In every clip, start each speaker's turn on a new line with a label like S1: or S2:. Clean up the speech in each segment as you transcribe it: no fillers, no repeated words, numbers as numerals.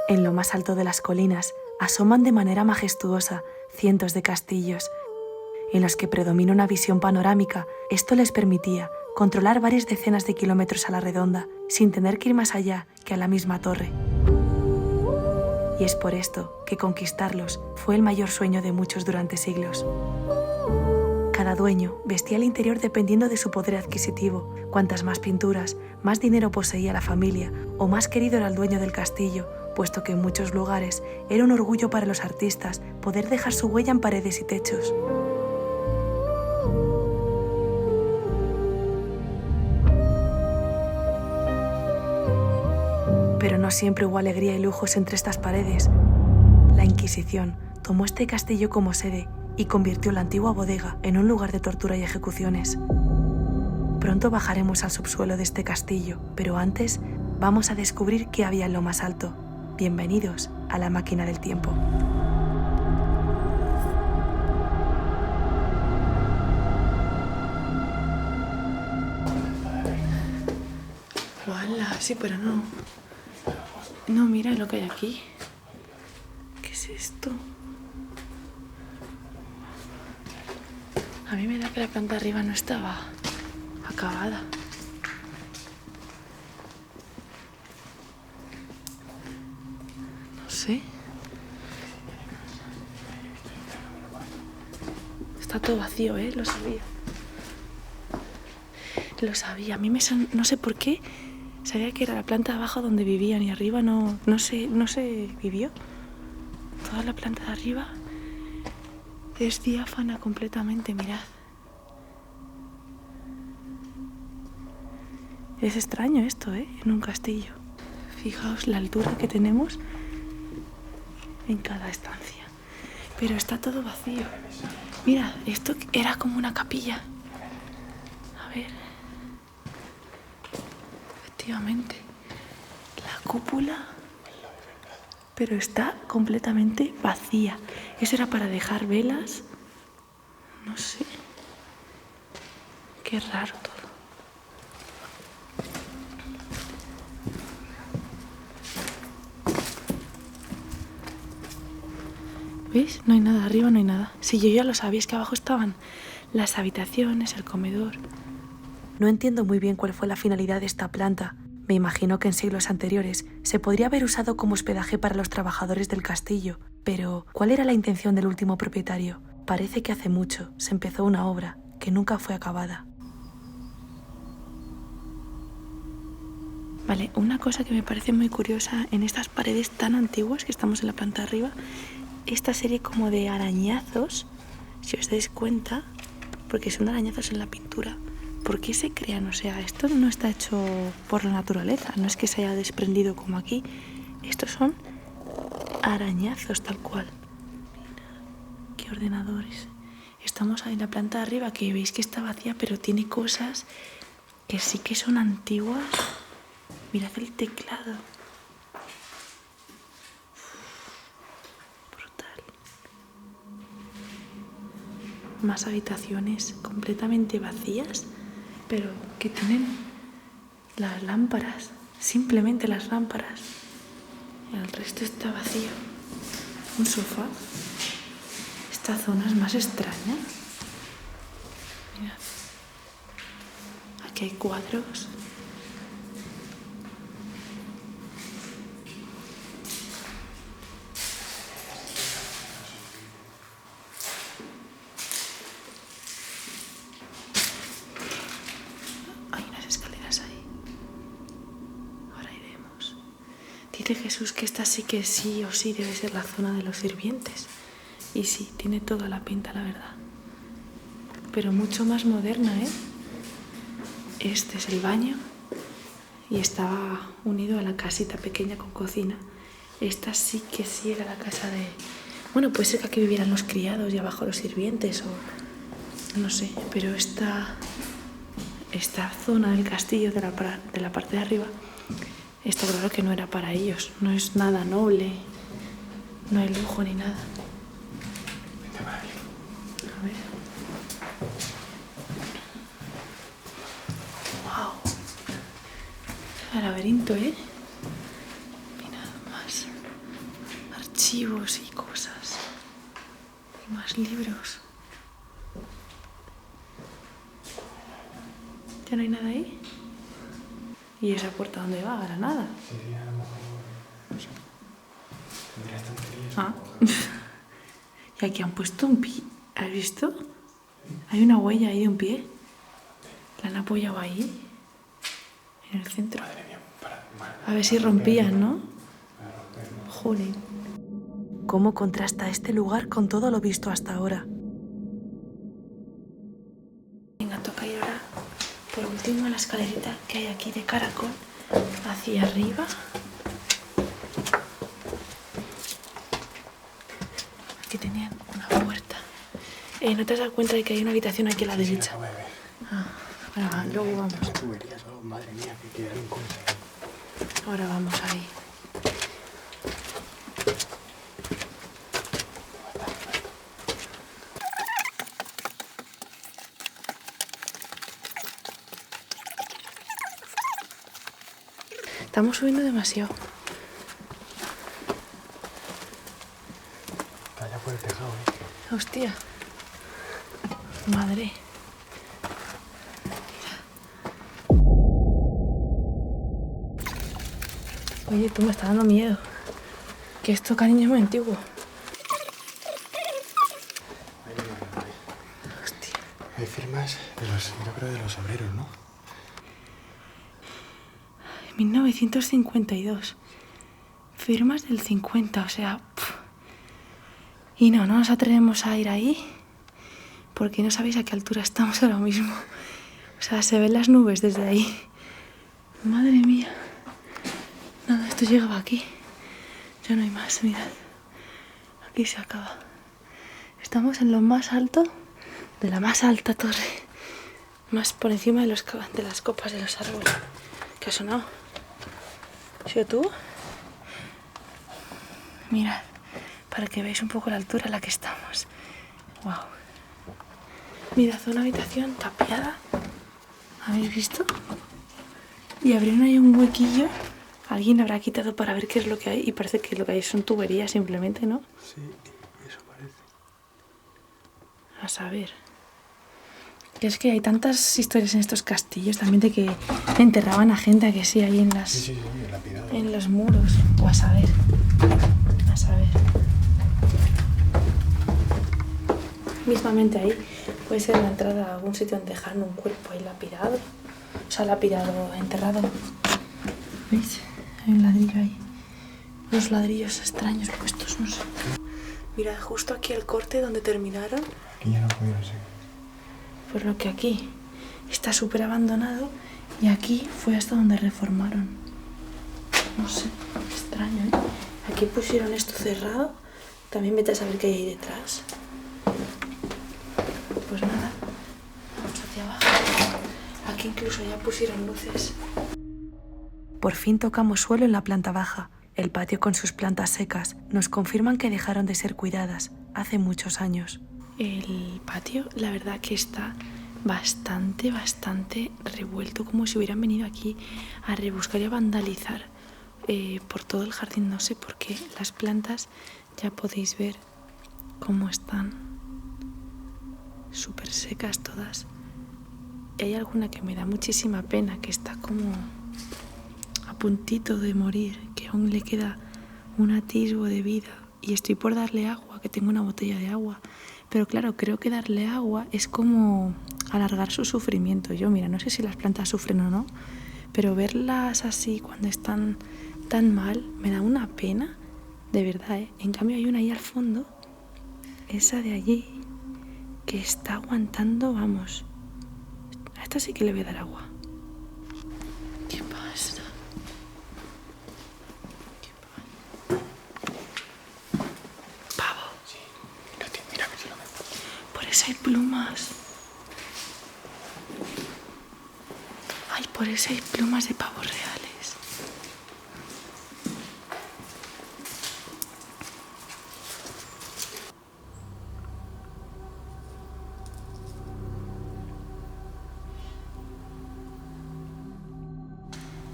S1: En lo más alto de las colinas asoman de manera majestuosa cientos de castillos, en los que predomina una visión panorámica. Esto les permitía controlar varias decenas de kilómetros a la redonda, sin tener que ir más allá que a la misma torre. Y es por esto que conquistarlos fue el mayor sueño de muchos durante siglos. Cada dueño vestía el interior dependiendo de su poder adquisitivo. Cuantas más pinturas, más dinero poseía la familia o más querido era el dueño del castillo, puesto que en muchos lugares era un orgullo para los artistas poder dejar su huella en paredes y techos. Pero no siempre hubo alegría y lujos entre estas paredes. La Inquisición tomó este castillo como sede y convirtió la antigua bodega en un lugar de tortura y ejecuciones. Pronto bajaremos al subsuelo de este castillo, pero antes vamos a descubrir qué había en lo más alto. Bienvenidos a la máquina del tiempo.
S2: ¡Hala! Sí, pero no. No, mira lo que hay aquí. ¿Qué es esto? A mí me da que la planta de arriba no estaba acabada. No sé. Está todo vacío, ¿eh? Lo sabía. Lo sabía. A mí no sé por qué. Sabía que era la planta de abajo donde vivían y arriba no se vivió. Toda la planta de arriba es diáfana completamente, mirad. Es extraño esto, ¿eh? En un castillo. Fijaos la altura que tenemos en cada estancia. Pero está todo vacío. Mira, esto era como una capilla. A ver. Efectivamente. La cúpula. Pero está completamente vacía. Eso era para dejar velas. No sé. Qué raro todo. ¿Ves? No hay nada, arriba no hay nada. Si yo ya lo sabía, es que abajo estaban las habitaciones, el comedor.
S1: No entiendo muy bien cuál fue la finalidad de esta planta. Me imagino que en siglos anteriores se podría haber usado como hospedaje para los trabajadores del castillo. Pero, ¿cuál era la intención del último propietario? Parece que hace mucho se empezó una obra que nunca fue acabada.
S2: Vale, una cosa que me parece muy curiosa en estas paredes tan antiguas que estamos en la planta de arriba, esta serie como de arañazos, si os dais cuenta, porque son arañazos en la pintura. ¿Por qué se crean? O sea, esto no está hecho por la naturaleza, no es que se haya desprendido como aquí. Estos son arañazos tal cual. Mira, qué ordenadores. Estamos ahí en la planta de arriba que veis que está vacía, pero tiene cosas que sí que son antiguas. Mirad el teclado. Brutal. Más habitaciones completamente vacías, pero que tienen las lámparas, simplemente las lámparas. Y el resto está vacío. Un sofá. Esta zona es más extraña. Mirad. Aquí hay cuadros. Dice Jesús que esta sí que sí o sí debe ser la zona de los sirvientes. Y sí, tiene toda la pinta, la verdad. Pero mucho más moderna, ¿eh? Este es el baño y estaba unido a la casita pequeña con cocina. Esta sí que sí era la casa de... Bueno, puede ser que aquí vivieran los criados y abajo los sirvientes o... No sé, pero esta zona del castillo de la parte de arriba... Está claro que no era para ellos, no es nada noble, no hay lujo ni nada. A ver. ¡Wow! El laberinto, ¿eh? Mira, más. archivos y cosas. Y más libros. ¿Ya no hay nada ahí? ¿Y esa puerta dónde va? ¿A la nada?
S3: Sí, a lo mejor, no sé. Tendría estanterías.
S2: Ah. Y aquí han puesto un pie. ¿Has visto? Hay una huella ahí de un pie. La han apoyado ahí. En el centro.
S3: Madre mía,
S2: A ver si rompían, ¿no? Joder.
S1: ¿Cómo contrasta este lugar con todo lo visto hasta ahora?
S2: Venga, toca ir ahora por último a la escalerita que hay aquí de caracol hacia arriba. Aquí tenían una puerta. ¿No te has dado cuenta de que hay una habitación aquí a la derecha?
S3: acabo de ver.
S2: Ah, ahora va, luego vamos.
S3: Las tuberías, oh, madre mía, que quedaron cosas.
S2: Ahora vamos ahí. Estamos subiendo demasiado.
S3: Está allá por el tejado,
S2: Hostia. Madre. Oye, tú me estás dando miedo. Que esto, cariño, es muy antiguo. Hostia.
S3: Hay firmas de los, yo creo, de los obreros, ¿no?
S2: 1952. Firmas del 50, o sea... Y no nos atrevemos a ir ahí porque no sabéis a qué altura estamos ahora mismo. O sea, se ven las nubes desde ahí. Madre mía. Nada, esto llegaba aquí. Ya no hay más, mirad. Aquí se acaba. Estamos en lo más alto de la más alta torre. Más por encima de las copas de los árboles. ¿Qué ha sonado? ¿Has sido tú? Mirad, para que veáis un poco la altura a la que estamos. Wow. Mirad, una habitación tapiada. ¿Habéis visto? Y abrieron ahí un huequillo. Alguien habrá quitado para ver qué es lo que hay. Y parece que lo que hay son tuberías simplemente, ¿no?
S3: Sí, eso parece.
S2: A saber. Y es que hay tantas historias en estos castillos también de que enterraban a gente, a que sí, ahí en las...
S3: Sí, el lapidado.
S2: En los muros. O a saber. A saber. Mismamente ahí puede ser la entrada a algún sitio donde dejaron un cuerpo ahí lapidado. O sea, lapidado, enterrado. ¿Veis? Hay un ladrillo ahí. Unos ladrillos extraños puestos, no sé. Mira, justo aquí el corte donde terminaron.
S3: Aquí ya no pudieron ser.
S2: Por lo que aquí está súper abandonado y aquí fue hasta donde reformaron. No sé, extraño, ¿eh? Aquí pusieron esto cerrado. También vete a saber qué hay ahí detrás. Pues nada, vamos hacia abajo. Aquí incluso ya pusieron luces.
S1: Por fin tocamos suelo en la planta baja. El patio con sus plantas secas nos confirman que dejaron de ser cuidadas hace muchos años.
S2: El patio, la verdad que está bastante revuelto, como si hubieran venido aquí a rebuscar y a vandalizar por todo el jardín. No sé por qué. Las plantas ya podéis ver cómo están súper secas todas. Y hay alguna que me da muchísima pena, que está como a puntito de morir, que aún le queda un atisbo de vida. Y estoy por darle agua, que tengo una botella de agua. Pero claro, creo que darle agua es como alargar su sufrimiento. Yo, mira, no sé si las plantas sufren o no, pero verlas así cuando están tan mal me da una pena, de verdad, ¿eh? En cambio hay una ahí al fondo, esa de allí, que está aguantando, vamos. A esta sí que le voy a dar agua. ¿Qué pasa? Pavo.
S3: Sí, mira que se lo meto.
S2: Por eso hay plumas. Ay, por eso hay plumas de pavos reales.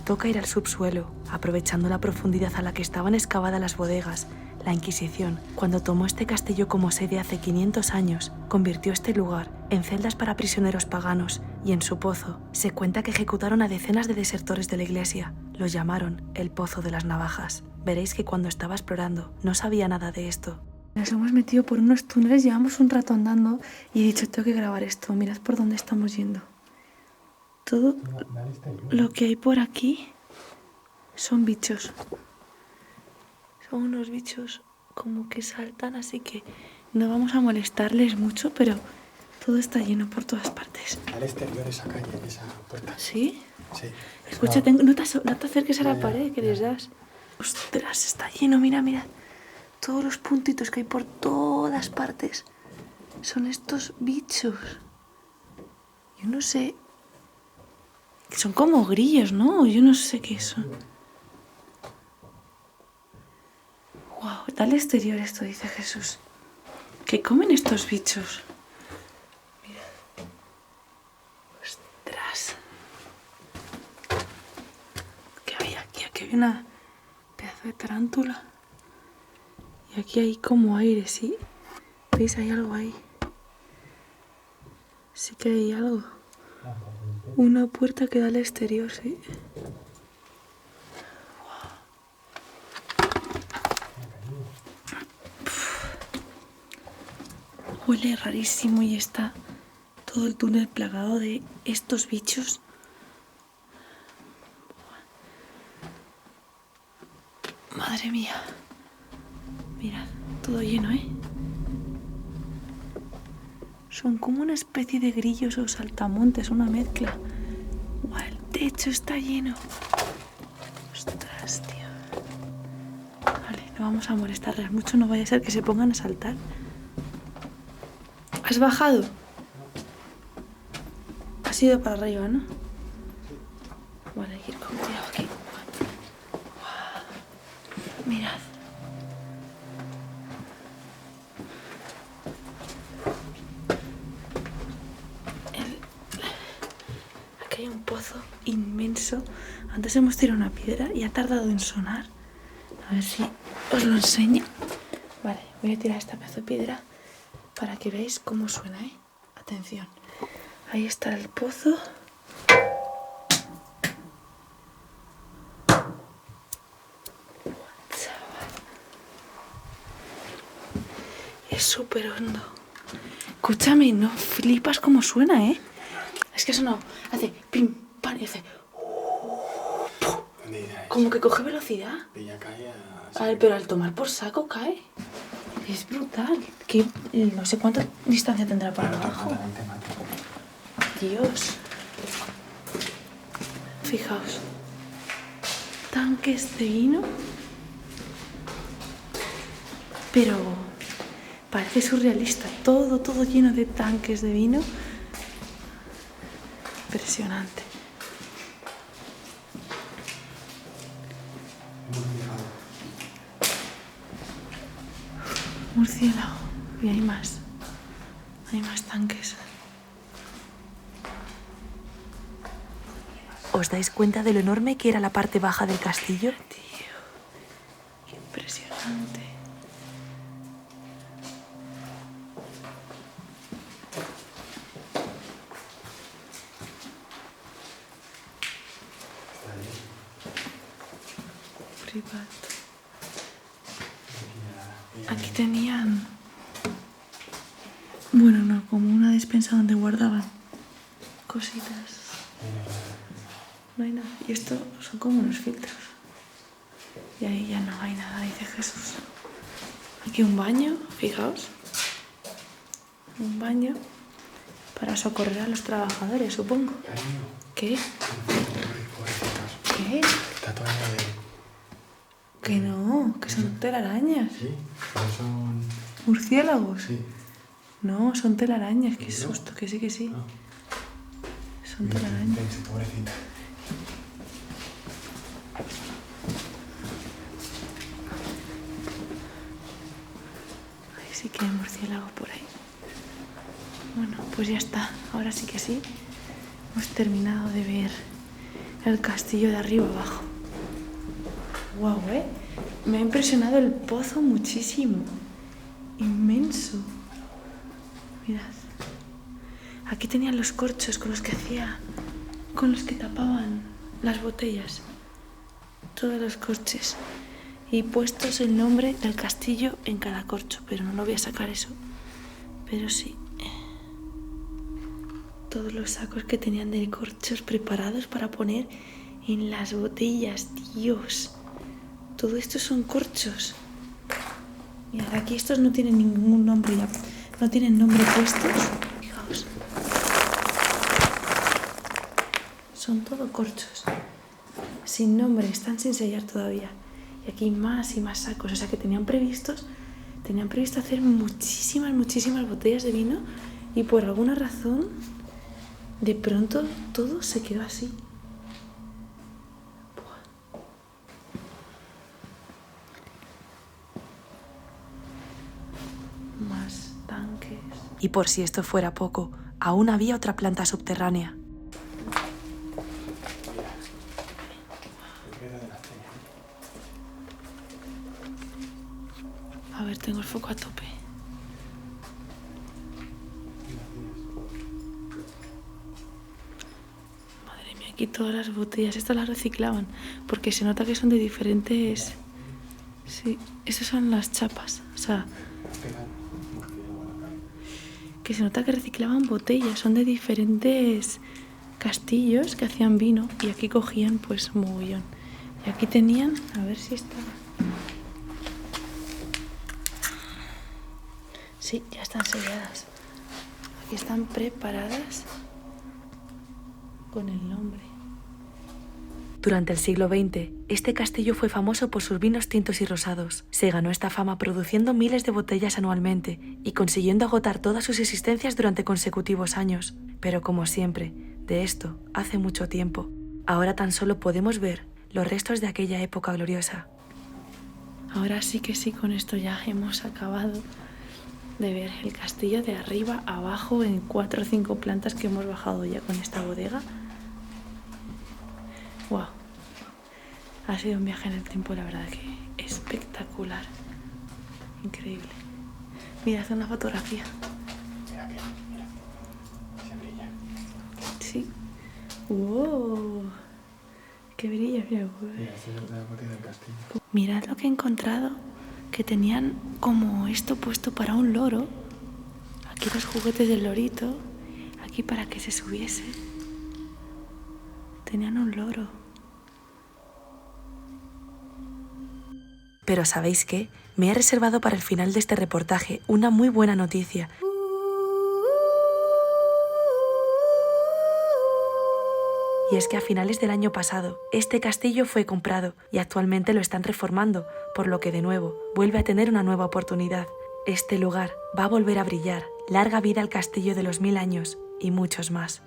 S1: Toca ir al subsuelo, aprovechando la profundidad a la que estaban excavadas las bodegas. La Inquisición, cuando tomó este castillo como sede hace 500 años, convirtió este lugar en celdas para prisioneros paganos y en su pozo se cuenta que ejecutaron a decenas de desertores de la iglesia. Lo llamaron el Pozo de las Navajas. Veréis que cuando estaba explorando no sabía nada de esto.
S2: Nos hemos metido por unos túneles, llevamos un rato andando y he dicho, tengo que grabar esto. Mirad por dónde estamos yendo. Todo lo que hay por aquí son bichos. Son unos bichos como que saltan, así que no vamos a molestarles mucho, pero todo está lleno por todas partes.
S3: Al exterior esa calle, esa puerta.
S2: ¿Sí?
S3: Sí.
S2: Escucha, no te acerques a la pared que les das. Ostras, está lleno, mira, mira. Todos los puntitos que hay por todas partes son estos bichos. Yo no sé. Son como grillos, ¿no? Yo no sé qué son. Wow, dale exterior esto, dice Jesús. ¿Qué comen estos bichos? Mira. Ostras. ¿Qué hay aquí? Aquí hay una pedazo de tarántula. Y aquí hay como aire, ¿sí? ¿Veis? Hay algo ahí. Sí que hay algo. Una puerta que da al exterior, ¿sí? Huele rarísimo y está todo el túnel plagado de estos bichos. Madre mía. Mirad, todo lleno, ¿eh? Son como una especie de grillos o saltamontes, una mezcla. ¡Guau! El techo está lleno. Ostras, tío. Vale, no vamos a molestarles mucho, no vaya a ser que se pongan a saltar. ¿Has bajado? Has ido para arriba, ¿no? Vale, hay que ir con cuidado aquí. Mirad. Aquí hay un pozo inmenso. Antes hemos tirado una piedra y ha tardado en sonar. A ver si os lo enseño. Vale, voy a tirar esta pedazo de piedra para que veáis cómo suena, ¿eh? Atención. Ahí está el pozo. Es súper hondo. Escúchame, no flipas cómo suena, ¿eh? Es que eso hace pim, pam y hace... Como que coge velocidad.
S3: Ella cae
S2: A ver, pero al tomar por saco cae. Es brutal. Que no sé cuánta distancia tendrá para abajo. Dios. Fijaos. Tanques de vino. Pero parece surrealista. Todo lleno de tanques de vino. Impresionante. Murciélago. Y hay más. Hay más tanques.
S1: ¿Os dais cuenta de lo enorme que era la parte baja del castillo?
S2: Tío, qué impresionante. Privado. Aquí tenían... Bueno, no, como una despensa donde guardaban cositas. No hay nada. Y esto son como unos filtros. Y ahí ya no hay nada, dice Jesús. Aquí un baño, fijaos. Un baño para socorrer a los trabajadores, supongo.
S3: Cariño.
S2: ¿Qué?
S3: Pobrecitos.
S2: ¿Qué?
S3: Está todo lleno de...
S2: Que no, que son telarañas.
S3: Sí, pero son...
S2: ¿Murciélagos?
S3: Sí.
S2: No, son telarañas, qué
S3: ¿No?
S2: susto, que sí, que sí.
S3: No.
S2: Son telarañas.
S3: Pense, pobrecita.
S2: Ay, sí que hay murciélago por ahí. Bueno, pues ya está. Ahora sí que sí. Hemos terminado de ver el castillo de arriba abajo. Guau, me ha impresionado el pozo muchísimo. Inmenso. Mirad. Aquí tenían los corchos con los que tapaban las botellas. Todos los corches. Y puestos el nombre del castillo en cada corcho. Pero no lo voy a sacar eso. Pero sí. Todos los sacos que tenían de corchos preparados para poner en las botellas. Dios. Todo esto son corchos. Mirad, aquí estos no tienen ningún nombre ya. No tienen nombre puestos. Fijaos. Son todo corchos. Sin nombre, están sin sellar todavía. Y aquí más y más sacos. O sea que tenían previsto hacer muchísimas botellas de vino. Y por alguna razón, de pronto todo se quedó así. Más tanques.
S1: Y por si esto fuera poco, aún había otra planta subterránea.
S2: A ver, tengo el foco a tope. Madre mía, aquí todas las botellas. Estas las reciclaban, porque se nota que son de diferentes... Sí, esas son las chapas. O sea, que se nota que reciclaban botellas. Son de diferentes castillos que hacían vino. Y aquí cogían, pues, mogollón. Y aquí tenían... A ver si está... Sí, ya están selladas. Aquí están preparadas con el nombre.
S1: Durante el siglo XX, este castillo fue famoso por sus vinos tintos y rosados. Se ganó esta fama produciendo miles de botellas anualmente y consiguiendo agotar todas sus existencias durante consecutivos años. Pero como siempre, de esto hace mucho tiempo. Ahora tan solo podemos ver los restos de aquella época gloriosa.
S2: Ahora sí que sí, con esto ya hemos acabado de ver el castillo de arriba a abajo en 4 o 5 plantas que hemos bajado ya con esta bodega. Wow, ha sido un viaje en el tiempo, la verdad que espectacular, increíble. Mira, hace una fotografía.
S3: Mira, se brilla.
S2: Sí. Wow, qué brilla, mira.
S3: Mira, esta es la parte del castillo.
S2: Mirad lo que he encontrado, que tenían como esto puesto para un loro. Aquí los juguetes del lorito, aquí para que se subiese. Tenían un loro.
S1: Pero ¿sabéis qué? Me he reservado para el final de este reportaje una muy buena noticia. Y es que a finales del año pasado, este castillo fue comprado y actualmente lo están reformando, por lo que de nuevo vuelve a tener una nueva oportunidad. Este lugar va a volver a brillar. Larga vida al castillo de los 1000 años y muchos más.